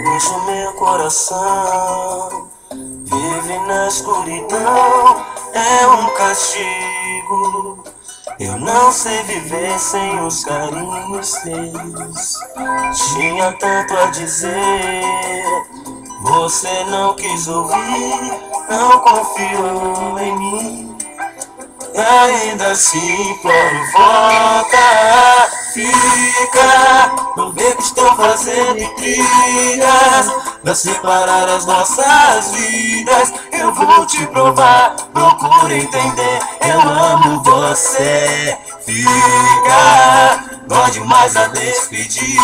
Hoje o meu coração vive na escuridão, é um castigo. Eu não sei viver sem os carinhos teus. Tinha tanto a dizer, você não quis ouvir, não confiou em mim. E ainda assim imploro, volta, fica. Não vê que estou fazendo intrigas pra separar as nossas vidas. Eu vou te provar, procura entender, eu amo você. Fica, dói demais a despedida.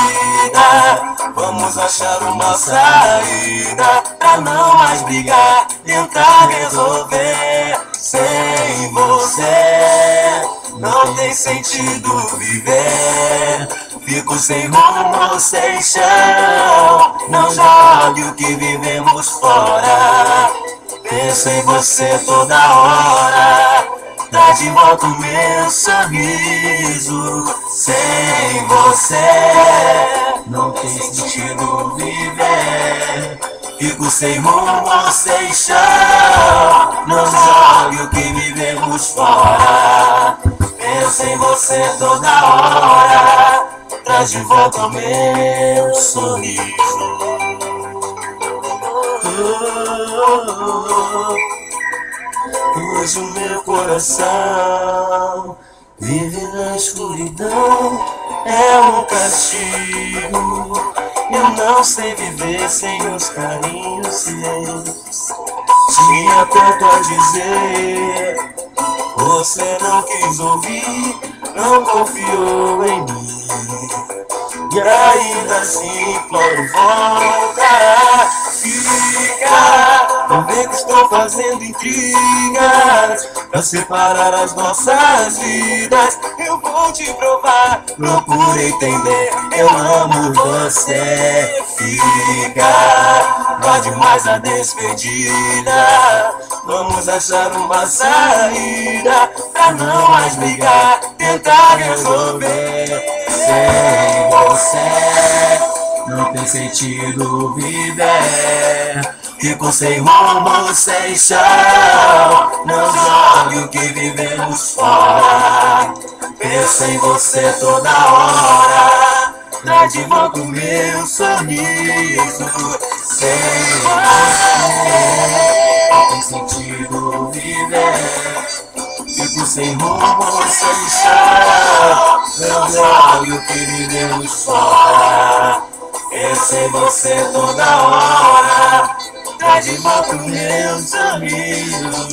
Vamos achar uma saída pra não mais brigar, tentar resolver. Sem você não tem sentido viver. Fico sem rumo, sem chão. Não jogue o que vivemos fora. Penso em você toda hora. Traz de volta o meu sorriso. Sem você não tem sentido viver. Fico sem rumo, sem chão. Não jogue o que vivemos fora. Penso em você toda hora. Traz de volta o meu sorriso. Hoje o meu coração vive na escuridão, é um castigo. Eu não sei viver sem os carinhos seus. Tinha tanto a dizer, você não quis ouvir, não confiou em mim. E ainda assim imploro, volta, fica. Não vê que estou fazendo intrigas pra separar as nossas vidas. Eu vou te provar, procura entender, eu amo você. Fica, dói demais a despedida. Vamos achar uma saída pra não mais brigar, tentar resolver. Sem você não tem sentido viver. Fico sem rumo, sem chão. Não jogue o que vivemos fora. Penso em você toda hora. Traz de volta o meu sorriso. Sem você não tem sentido viver. Fico sem rumo, sem chão. Não jogue o que vivemos fora. Penso em você toda hora. Traz de volta o meu sorriso.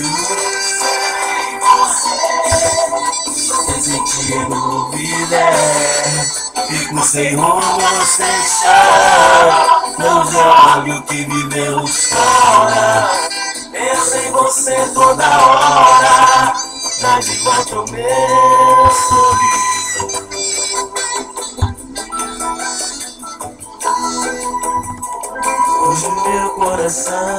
Sem sentido viver. Fico sem rumo, sem chão. Não jogue o que vivemos fora. Penso em você toda hora. Traz de volta o meu sorriso. Hoje o meu coração